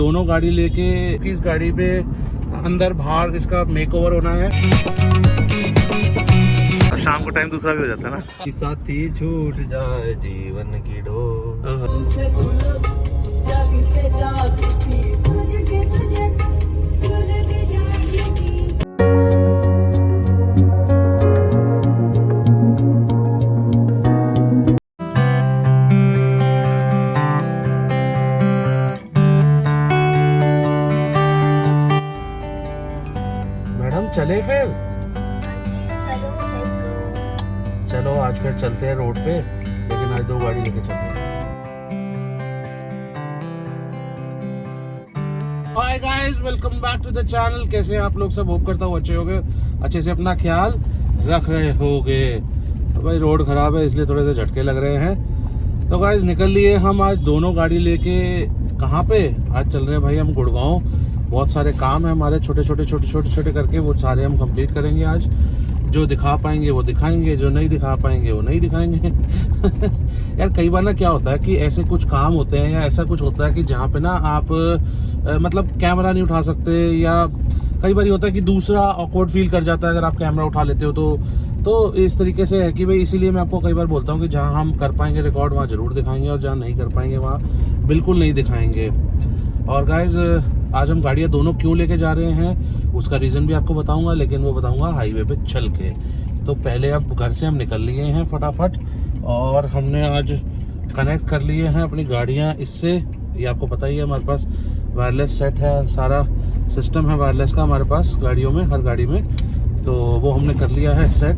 दोनों गाड़ी लेके इस गाड़ी पे अंदर बाहर इसका मेकओवर होना है। और शाम को टाइम दूसरा भी हो जाता है ना कि साथी छूट जाए जीवन की डोर। मैडम चले फिर, चलो आज फिर चलते हैं रोड पे, लेकिन आज दो गाड़ी लेके चलते हैं। Hi guys, welcome back to the channel. कैसे हैं आप लोग सब? होप करता हूँ अच्छे होंगे, अच्छे से अपना ख्याल रख रहे होगे। भाई रोड खराब है इसलिए थोड़े से झटके लग रहे हैं। तो गाइस निकल लिए हम आज दोनों गाड़ी लेके। कहाँ पे? आज चल रहे हैं भाई हम गुड़गांव। बहुत सारे काम है हमारे, छोटे छोटे करके, वो सारे हम कंप्लीट करेंगे आज। जो दिखा पाएंगे वो दिखाएंगे, जो नहीं दिखा पाएंगे वो नहीं दिखाएंगे। यार कई बार ना क्या होता है कि ऐसे कुछ काम होते हैं या ऐसा कुछ होता है कि जहाँ पे ना आप मतलब कैमरा नहीं उठा सकते, या कई बार होता है कि दूसरा ऑकवर्ड फील कर जाता है अगर आप कैमरा उठा लेते हो तो इस तरीके से है कि भाई इसीलिए मैं आपको कई बार बोलता हूँ कि जहाँ हम कर पाएंगे रिकॉर्ड वहाँ जरूर दिखाएंगे, और जहाँ नहीं कर पाएंगे वहाँ बिल्कुल नहीं दिखाएंगे। और गाइज आज हम गाड़ियाँ दोनों क्यों लेके जा रहे हैं उसका रीज़न भी आपको बताऊंगा, लेकिन वो बताऊंगा हाईवे पे चल के। तो पहले अब घर से हम निकल लिए हैं फटाफट, और हमने आज कनेक्ट कर लिए हैं अपनी गाड़ियाँ इससे। ये आपको पता ही है हमारे पास वायरलेस सेट है, सारा सिस्टम है वायरलेस का हमारे पास गाड़ियों में, हर गाड़ी में। तो वो हमने कर लिया है सेट।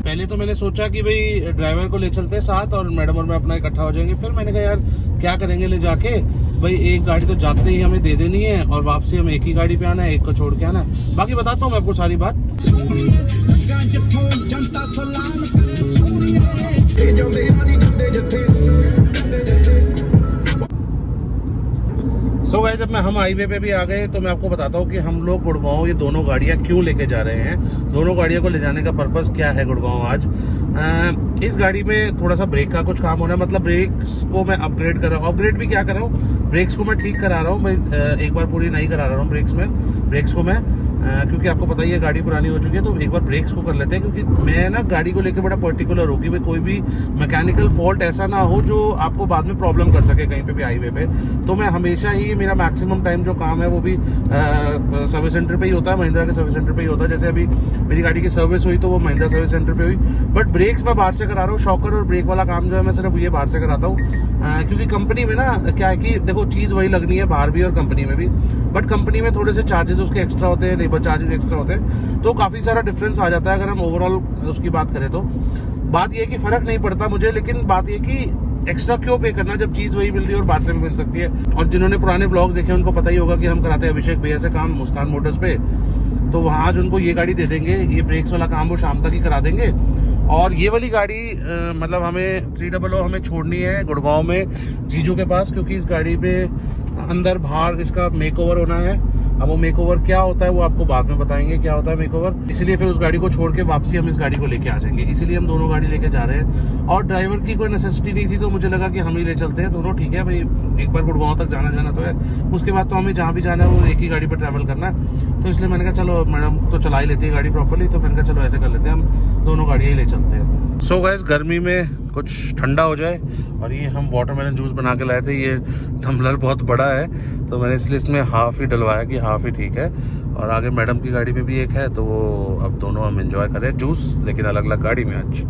पहले तो मैंने सोचा कि भाई ड्राइवर को ले चलते हैं साथ, और मैडम और मैं अपना इकट्ठा हो जाएंगे। फिर मैंने कहा यार क्या करेंगे ले जाके, भाई एक गाड़ी तो जाते ही हमें दे देनी है, और वापसी हम एक ही गाड़ी पे आना है, एक को छोड़ के आना है। बाकी बताता हूँ मैं आपको सारी बात। सो गाइस जब हम हाईवे पे भी आ गए तो मैं आपको बताता हूँ कि हम लोग गुड़गांव ये दोनों गाड़ियाँ क्यों लेके जा रहे हैं। दोनों गाड़ियों को ले जाने का पर्पस क्या है गुड़गांव आज। इस गाड़ी में थोड़ा सा ब्रेक का कुछ काम होना है, मतलब ब्रेक्स को मैं अपग्रेड कर रहा हूँ। अपग्रेड भी क्या कर रहा हूँ, ब्रेक्स को मैं ठीक करा रहा हूँ। मैं एक बार पूरी नहीं करा रहा हूँ ब्रेक्स को मैं, क्योंकि आपको पता ही है गाड़ी पुरानी हो चुकी है, तो एक बार ब्रेक्स को कर लेते हैं। क्योंकि मैं ना गाड़ी को लेकर बड़ा पर्टिकुलर हूँ कि भाई कोई भी मैकेनिकल फॉल्ट ऐसा ना हो जो आपको बाद में प्रॉब्लम कर सके कहीं पे भी हाईवे पे। तो मैं हमेशा ही, मेरा मैक्सिमम टाइम जो काम है वो भी सर्विस सेंटर पे ही होता है, महिंद्रा के सर्विस सेंटर पे ही होता है। जैसे अभी मेरी गाड़ी की सर्विस हुई तो वो महिंद्रा सर्विस सेंटर पे हुई, बट ब्रेक्स मैं बाहर से करा रहा हूँ। शॉकर और ब्रेक वाला काम जो है मैं सिर्फ ये बाहर से कराता हूँ, क्योंकि कंपनी में ना क्या है कि देखो चीज़ वही लगनी है बाहर भी और कंपनी में भी, बट कंपनी में थोड़े से चार्जेस उसके एक्स्ट्रा होते हैं, लेबर चार्जेस एक्स्ट्रा होते हैं, तो काफ़ी सारा डिफरेंस आ जाता है अगर हम ओवरऑल उसकी बात करें तो। बात यह कि फ़र्क नहीं पड़ता मुझे, लेकिन बात यह कि एक्स्ट्रा क्यों पे करना जब चीज़ वही मिल रही है और बाहर से भी मिल सकती है। और जिन्होंने पुराने व्लॉग्स देखे उनको पता ही होगा कि हम कराते हैं अभिषेक भैया से काम मुस्कान मोटर्स पे, तो वहाँ आज उनको ये गाड़ी दे देंगे, ये ब्रेक्स वाला काम वो शाम तक ही करा देंगे। और ये वाली गाड़ी मतलब हमें 300 हमें छोड़नी है गुड़गांव में जीजू के पास, क्योंकि इस गाड़ी पे अंदर बाहर इसका मेकओवर होना है। अब वो मेकओवर क्या होता है वो आपको बाद में बताएंगे क्या होता है मेकओवर, इसलिए फिर उस गाड़ी को छोड़ के वापसी हम इस गाड़ी को लेके आ जाएंगे, इसलिए हम दोनों गाड़ी लेके जा रहे हैं। और ड्राइवर की कोई नेसेसिटी नहीं थी, तो मुझे लगा कि हम ही ले चलते हैं दोनों, ठीक है भाई, एक बार गुड़गांव तक जाना तो है, उसके बाद तो हमें जहाँ भी जाना है वो एक ही गाड़ी पर ट्रैवल करना है। तो इसलिए मैंने कहा चलो मैडम तो चला ही लेती है गाड़ी प्रॉपर्ली, तो मैंने कहा चलो ऐसे कर लेते हैं, हम दोनों गाड़ियाँ ही ले चलते हैं। सो गाइस गर्मी में कुछ ठंडा हो जाए, और ये हम वाटरमेलन जूस बना के लाए थे। ये टम्बलर बहुत बड़ा है तो मैंने इसलिए इसमें हाफ ही डलवाया कि हाफ ही ठीक है। और आगे मैडम की गाड़ी में भी एक है, तो वो अब दोनों हम एंजॉय करें जूस, लेकिन अलग अलग गाड़ी में आज।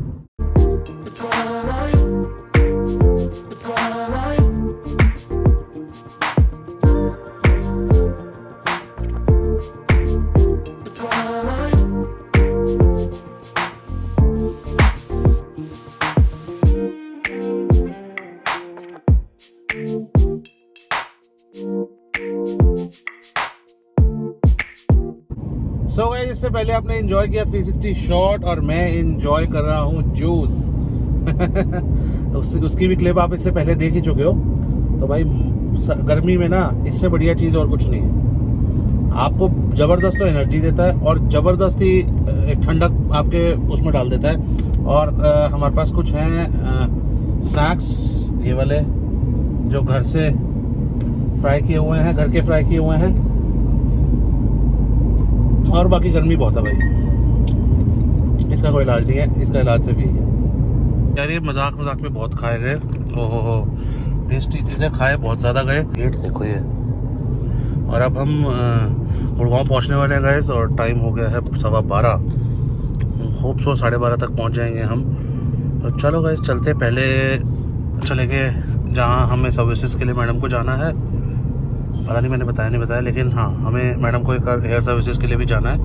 सो गाइस इससे पहले आपने एंजॉय किया 360 शॉट, और मैं एंजॉय कर रहा हूँ जूस। उसकी भी क्लिप आप इससे पहले देख ही चुके हो। तो भाई गर्मी में ना इससे बढ़िया चीज़ और कुछ नहीं है। आपको ज़बरदस्त तो एनर्जी देता है, और ज़बरदस्त ही एक ठंडक आपके उसमें डाल देता है। और हमारे पास कुछ हैं स्नैक्स, ये वाले जो घर से फ्राई किए हुए हैं, घर के फ्राई किए हुए हैं। और बाकी गर्मी बहुत है भाई, इसका कोई इलाज नहीं है, इसका इलाज सिर्फ यही है यार। ये मजाक में बहुत खाए गए, ओहो टेस्टी चीज़ें खाए बहुत ज़्यादा गए। गेट देखो ये। और अब हम गुड़गांव पहुंचने वाले हैं गाइस, और टाइम हो गया है 12:15। होप सो 12:30 तक पहुंच जाएंगे हम। तो चलो गाइस चलते, पहले चलेंगे जहां हमें सर्विसेज के लिए मैडम को जाना है। पता नहीं मैंने बताया नहीं बताया, लेकिन हाँ हमें मैडम को एक हेयर सर्विसेज के लिए भी जाना है,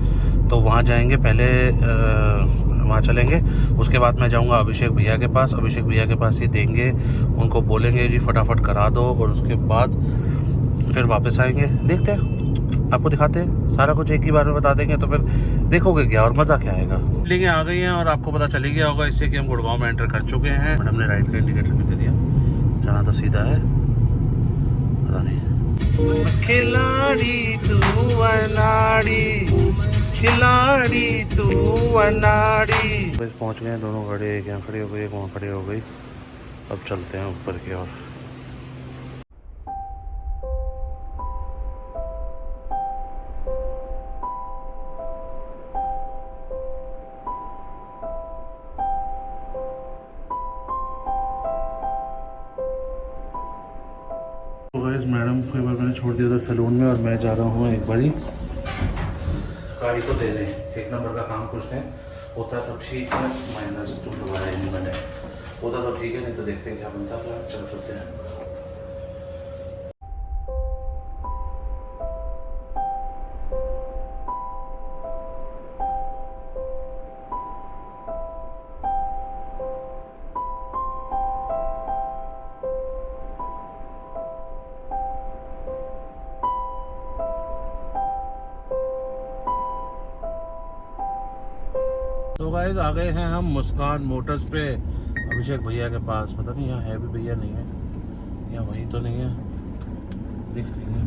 तो वहाँ जाएंगे। पहले वहाँ चलेंगे, उसके बाद मैं जाऊँगा अभिषेक भैया के पास। अभिषेक भैया के पास ही देंगे, उनको बोलेंगे जी फटाफट करा दो, और उसके बाद फिर वापस आएंगे। देखते हैं, आपको दिखाते हैं, सारा कुछ एक ही बार में बता देंगे, तो फिर देखोगे क्या और मज़ा क्या आएगा। लेकिन आ गई हैं और आपको पता चली गया होगा इससे कि हम गुड़गांव में एंटर कर चुके हैं। मैडम ने राइट का इंडिकेटर भी दे दिया, जाना तो सीधा है, पता नहीं। खिलाड़ी तू अनाड़ी, खिलाड़ी तू अनाड़ी। बस पहुंच गए हैं, दोनों गाड़ी एक यहाँ खड़ी हो गई, एक वहाँ खड़ी हो गई। अब चलते हैं ऊपर की ओर। मैडम को एक बार मैंने छोड़ दिया था सैलून में, और मैं जा रहा हूँ एक बारी गाड़ी को देने। एक नंबर का काम कुछ है, होता तो ठीक है, -2 दोबारा ही नहीं बने, होता तो ठीक है, नहीं तो देखते हैं क्या बनता है। चलो चलते हैं। तो गाइस आ गए हैं हम मुस्कान मोटर्स पे, अभिषेक भैया के पास। पता नहीं यहाँ है भी भैया, नहीं है, यहाँ वहीं तो नहीं है, दिख नहीं है।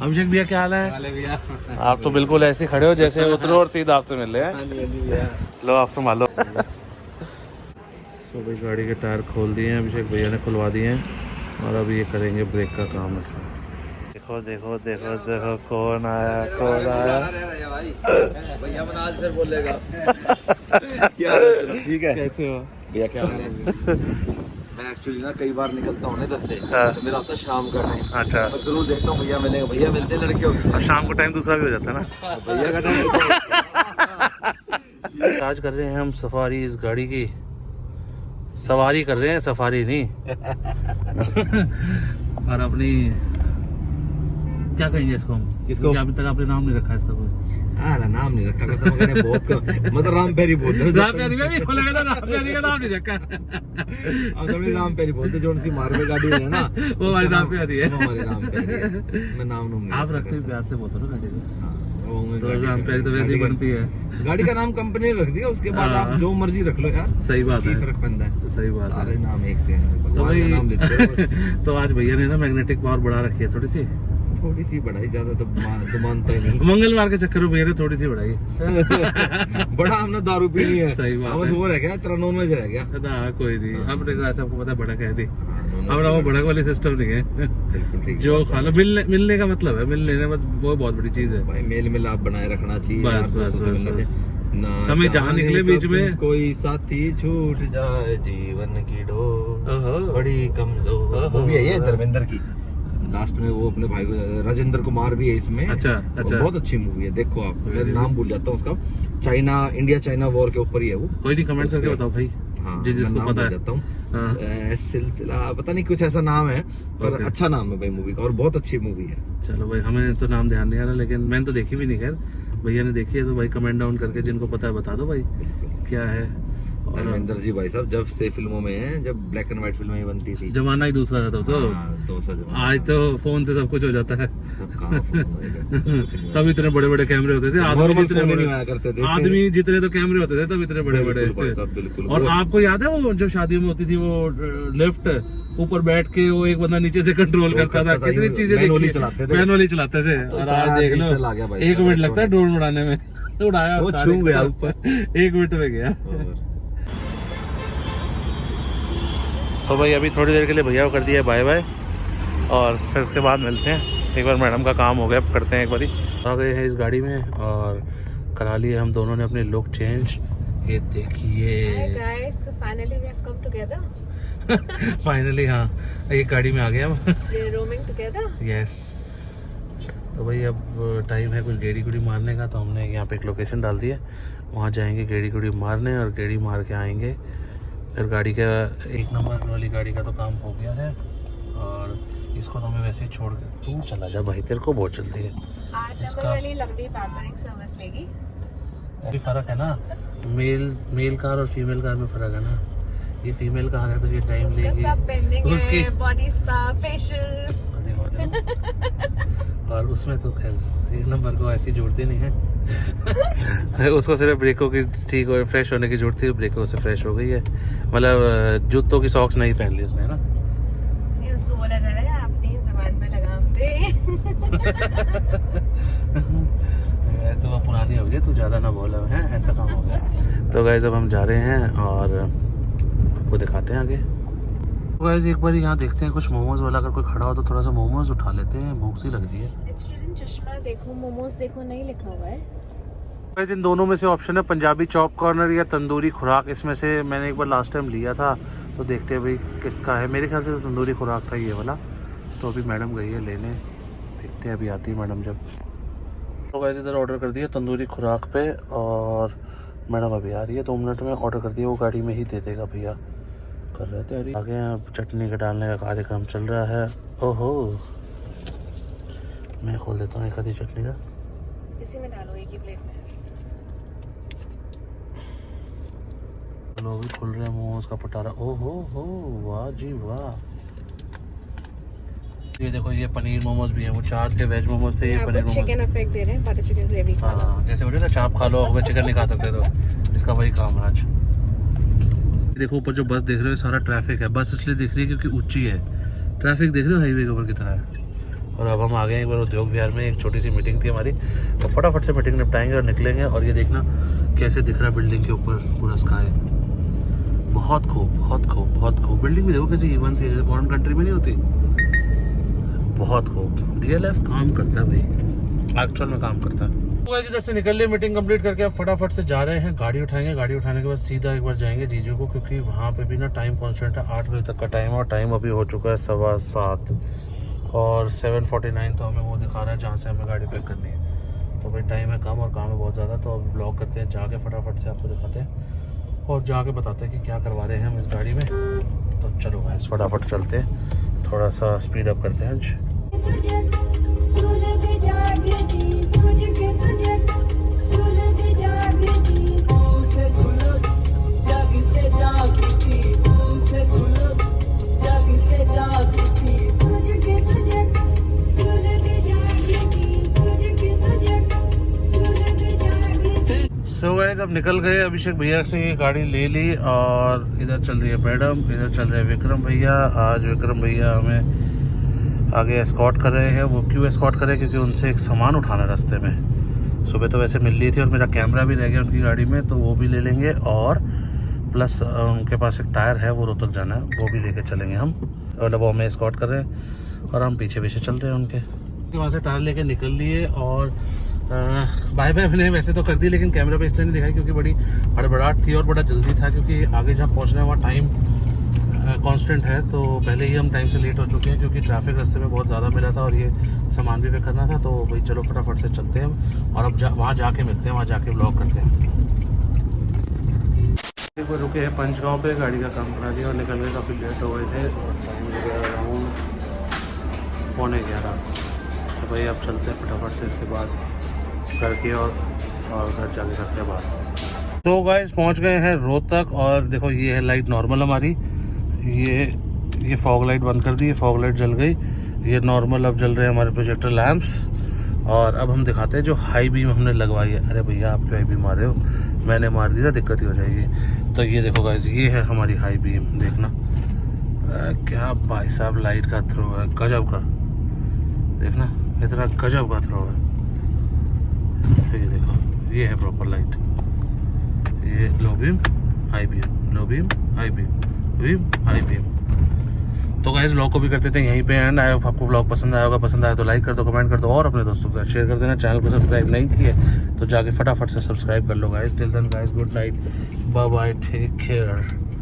अभिषेक भैया क्या हाल है? भैया आप तो बिल्कुल ऐसे खड़े हो जैसे उतरो और सीधा आपसे मिल रहे हैं। लो आप संभालो। तो भाई गाड़ी के टायर खोल दिए हैं, अभिषेक भैया ने खुलवा दिए हैं, और अभी ये करेंगे ब्रेक का काम इसमें। देखो देखो देखो देखो कौन आया, कौन आया। भैया बना आज फिर बोलेगा। क्या ठीक है, कैसे हो भैया? क्या हाल है? मैं एक्चुअली ना कई बार निकलता हूँ इधर से, हाँ। तो मेरा होता है शाम का टाइम। अच्छा, मैं जरूर देखता हूँ भैया मिलेंगे, भैया मिलते लड़के होते और शाम को टाइम दूसरा भी हो जाता है ना, भैया का टाइम। आज कर रहे हैं हम सफारी, इस गाड़ी की सवारी कर रहे हैं, सफारी नहीं। और अपनी क्या कहेंगे इसको हम, किसको? अभी तक आपने नाम नहीं रखा इसका कोई। नाम नहीं रखा करता मैंने, बहुत मतलब राम पेरी बोलते हैं। राम प्यारी में भी लगा था, राम प्यारी का नाम नहीं रखा। अब तो राम पेरी बोलते, जो सी मारवे गाड़ी है ना, वो हमारी राम प्यारी है, वो हमारी राम पेरी है। मैं नाम नहीं आप रखते प्यार से बोलते हो ना गाड़ी को, तो गाड़ी राम प्यारी तो वैसे ही बनती है। गाड़ी का नाम कंपनी ने रख दिया, उसके बाद आप जो मर्जी रख लो यार, सही बात की है, फर्क पैंदा है। सही बात है। सारे नाम एक से हैं, तो भगवान भाई का नाम लेते हो बस। तो आज भैया ने ना मैग्नेटिक पावर बढ़ा रखी है थोड़ी सी, थोड़ी सी बढ़ाई, ज्यादा तो मानता ही नहीं। मंगलवार के चक्कर में भैया ने थोड़ी सी बढ़ाई। बड़ा हमने दारू पी ली है, सही बात बस है। वो रह गया, तेरा नॉन वेज रह गया। ना कोई नहीं, अब देखो ऐसा आपको पता है, बड़ा कह दी, non-veg अब ना वो बड़ा वाली सिस्टम नहीं है। बिल्कुल ठीक है। जो खा लो, मिलने का मतलब है, मिलने में वो बहुत बड़ी चीज है भाई मेल मिलाप बनाए रखना चाहिए बस, यार, बस, दोस्तों से बस, मिलना बस। चाहिए। ना समय जहाँ जाने निकले बीच कब में। कोई साथी छूट जाए, जीवन की डोर ओहो। बड़ी कमजोर। ओहो। मूवी है ये धर्मेंद्र की, लास्ट में वो अपने भाई को, राजेंद्र कुमार भी है इसमें। अच्छा, अच्छा। बहुत अच्छी मूवी है, देखो आप। मैं नाम भूल जाता हूँ उसका, इंडिया चाइना वॉर के ऊपर ही है वो। कोई नहीं, कमेंट करके बताओ भाई, हाँ, जिसको मैं नाम पता भूल है। जाता हूँ। हाँ। सिलसिला पता नहीं कुछ ऐसा नाम है, पर Okay. अच्छा नाम है भाई मूवी का, और बहुत अच्छी मूवी है। चलो भाई, हमें तो नाम ध्यान नहीं आ रहा, लेकिन मैंने तो देखी भी नहीं, खैर भैया ने देखी है, तो भाई कमेंट डाउन करके जिनको पता है बता दो भाई क्या है। और धर्मेंद्र जी भाई साहब जब से फिल्मों में हैं, जब ब्लैक एंड व्हाइट फिल्में ही बनती थी, जमाना ही दूसरा था तो हाँ, तो सच में। आज तो फोन से सब कुछ हो जाता है। तब कहाँ फोन होएगा? तब इतने बड़े बड़े कैमरे होते थे, आदमी Normal जितने फोन ही बड़े नहीं आया करते थे। आदमी जितने तो कैमरे होते थे, तब इतने बड़े बिल्कुल भाई बड़े। साहब, बिल्कुल। और आपको याद है वो जब शादी में होती थी, वो लेफ्ट ऊपर बैठ के वो एक बंदा नीचे से कंट्रोल करता था, कितनी चीजें मैनुअली चलाते थे। मैनुअली चलाते थे। तो और सारा आज देख लो, डिजिटल आ गया भाई 1 साहब, मिनट लगता है ड्रोन उड़ाने में, उड़ाया वो छू गया ऊपर, 1 मिनट में गया। और सो भाई अभी थोड़ी देर के लिए भैया को कर दिया बाय बाय, और फिर उसके बाद मिलते हैं। एक बार मैडम का काम हो गया, अब करते हैं एक बारी। आ गए हैं इस गाड़ी में और करा लिए हम दोनों ने अपने लुक चेंज। ये देखिए finally we have come together. Finally हाँ, एक गाड़ी में आ गए हम। Roaming together. यस। तो भाई अब टाइम है कुछ गेड़ी गुड़ी मारने का, तो हमने यहाँ पे एक लोकेशन डाल दी है, वहाँ जाएंगे गेड़ी गुड़ी मारने, और गेड़ी मार के आएंगे। फिर गाड़ी का 1 नंबर वाली गाड़ी का तो काम हो गया है, और इसको तो हमें वैसे ही छोड़ के तू चला जा भाई, तेरे को बहुत जल्दी है। 8 नंबर वाली लंबी पेपरिंग सर्विस लेगी। अभी फ़र्क है ना, मेल कार और फीमेल कार में फ़र्क है ना। ये फीमेल कार है तो ये टाइम लेगी, सब पेंडिंग उसकी है, बॉडी स्पा, फेशियल। और उसमें तो खैर 1 नंबर को ऐसी जोड़ते नहीं है। उसको सिर्फ ब्रेकों की ठीक और फ्रेश होने की जरूरत थी, ब्रेकों से फ्रेश हो गई है। मतलब जूतों की सॉक्स नहीं पहन ली उसने ना। ये उसको बोला जा रहा है अपनी ज़बान पे लगाम दे। तो अब पुरानी हो गई, तू ज़्यादा ना बोला है, ऐसा काम हो गया। तो गाइस अब हम जा रहे हैं और आपको दिखाते हैं आगे। तो गाइस एक बार यहाँ देखते हैं कुछ मोमोज वाला अगर कोई खड़ा हो तो थोड़ा सा मोमोज उठा लेते हैं, भूख सी लग रही है। चश्मा देखो, मोमोज देखो नहीं लिखा हुआ है। गाइस इन दोनों में से ऑप्शन है पंजाबी चॉप कॉर्नर या तंदूरी खुराक। इसमें से मैंने एक बार लास्ट टाइम लिया था, तो देखते हैं भाई किसका है। मेरे ख्याल से तो तंदूरी खुराक था ये वाला। तो अभी मैडम गई है लेने, देखते हैं अभी आती है मैडम जब। तो गाइस इधर ऑर्डर कर दिया तंदूरी खुराक पे, और मैडम अभी आ रही है। 2 मिनट में ऑर्डर कर दिया, वो गाड़ी में ही दे देगा भैया। कर रहे थे आगे यहाँ चटनी का डालने का कार्यक्रम चल रहा है। ओहो, मैं खोल देता हूँ एक आधी चटनी का। इसी में डालो, एक ही प्लेट में। लोग भी खुल रहे हैं मोमोज का पटारा। ओहो हो, वाह जी वाह। ये देखो ये पनीर मोमोज भी है, वो 4 थे वेज मोमोज थे, ये पनीर मोमोज। चिकन इफेक्ट दे रहे हैं, बटर चिकन ग्रेवी खा लो। हाँ, जैसे बोले ना चाप खा लो अगर चिकन नहीं खा सकते तो इसका वही काम है आज। देखो ऊपर जो बस देख रहे हो सारा ट्रैफिक है। बस इसलिए दिख रही है क्योंकि ऊंची है। ट्रैफिक देख रहे हो हाईवे के ऊपर कितना है। और अब हम आ गए एक बार उद्योग विहार में, एक छोटी सी मीटिंग थी हमारी, तो फटाफट से मीटिंग निपटाएंगे और निकलेंगे। और ये देखना कैसे दिख रहा है बिल्डिंग के ऊपर पूरा स्काई। बहुत खूब, बहुत खूब, बहुत खूब। बिल्डिंग भी देखो कैसी इवन सी, जैसे फॉरेन कंट्री में नहीं होती। बहुत खूब। DLF काम करता है भाई, एक्चुअल में काम करता है। तो इधर से निकल लिए मीटिंग कंप्लीट करके, अब फटाफट से जा रहे हैं, गाड़ी उठाएंगे। गाड़ी उठाने के बाद सीधा एक बार जाएंगे जीजू को, क्योंकि वहाँ पे भी ना टाइम कॉन्स्टेंट है, 8 बजे तक का टाइम है, और टाइम अभी हो चुका है 7:15 और 7:49 तो हमें वो दिखा रहा है जहाँ से हमें गाड़ी पिक करनी है। तो भाई टाइम है कम और काम है बहुत ज़्यादा, तो अब ब्लॉग करते हैं जाके, फटाफट से आपको दिखाते हैं और जाके बताते हैं कि क्या करवा रहे हैं हम इस गाड़ी में। तो चलो गाइस फटाफट चलते हैं, थोड़ा सा स्पीड अप करते हैं आज। सो गाइस अब निकल गए, अभिषेक भैया से ये गाड़ी ले ली, और इधर चल रही है मैडम, इधर चल रहे हैं विक्रम भैया। आज विक्रम भैया हमें आगे एस्कॉर्ट कर रहे हैं। वो क्यों एस्कॉर्ट कर रहे हैं? क्योंकि उनसे एक सामान उठाना है रास्ते में। सुबह तो वैसे मिल ली थी, और मेरा कैमरा भी रह गया उनकी गाड़ी में, तो वो भी ले लेंगे। और प्लस उनके पास एक टायर है, वो रोहतक जाना है, वो भी लेके चलेंगे हम। मतलब वो हमें एस्कॉर्ट कर रहे हैं और हम पीछे पीछे चल रहे हैं उनके। वहाँ से टायर लेके निकल लिए, और बाय बाय मैंने वैसे तो कर दी, लेकिन कैमरा पे इसलिए नहीं दिखाई क्योंकि बड़ी हड़बड़ाहट थी और बड़ा जल्दी था, क्योंकि आगे जहाँ पहुँचना है वहाँ टाइम कांस्टेंट है। तो पहले ही हम टाइम से लेट हो चुके हैं, क्योंकि ट्रैफिक रास्ते में बहुत ज़्यादा मिला था और ये सामान भी पे करना था। तो भाई चलो फटाफट से चलते हैं हम, और अब वहाँ जाके मिलते हैं, वहाँ जाके ब्लॉग करते हैं। एक बार रुके हैं पंचगांव पे, गाड़ी का काम करा दिया और निकल गए, काफ़ी लेट हो गए थे, और टाइम हो गया अराउंड 11:15। तो भाई अब चलते हैं फटाफट से, इसके बाद करके और घर जाके करते हैं बात। तो गाइस पहुंच गए हैं रोहतक, और देखो ये है लाइट नॉर्मल हमारी, ये फॉग लाइट बंद कर दी, फॉग लाइट जल गई, ये नॉर्मल अब जल रहे हैं हमारे प्रोजेक्टर लैंप्स। और अब हम दिखाते हैं जो हाई बीम हमने लगवाई है। अरे भैया आप क्यों हाई बीम मार रहे हो? मैंने मार दी था, दिक्कत ही हो जाएगी। तो ये देखो गाइस, ये है हमारी हाई बीम, देखना क्या भाई साहब लाइट का थ्रो है, गजब का। देखना इतना गजब का थ्रो है। ये देखो ये है प्रॉपर लाइट, ये low beam high beam, low beam high beam, beam high beam. तो गाइस व्लॉग को भी करते थे यहीं पे एंड। आई होप आपको व्लॉग पसंद आया होगा, पसंद आया तो लाइक कर दो, कमेंट कर दो और अपने दोस्तों के साथ शेयर कर देना। चैनल को सब्सक्राइब नहीं किए तो जाके फटाफट से सब्सक्राइब कर लो guys. Till then guys, good night, bye bye, take care.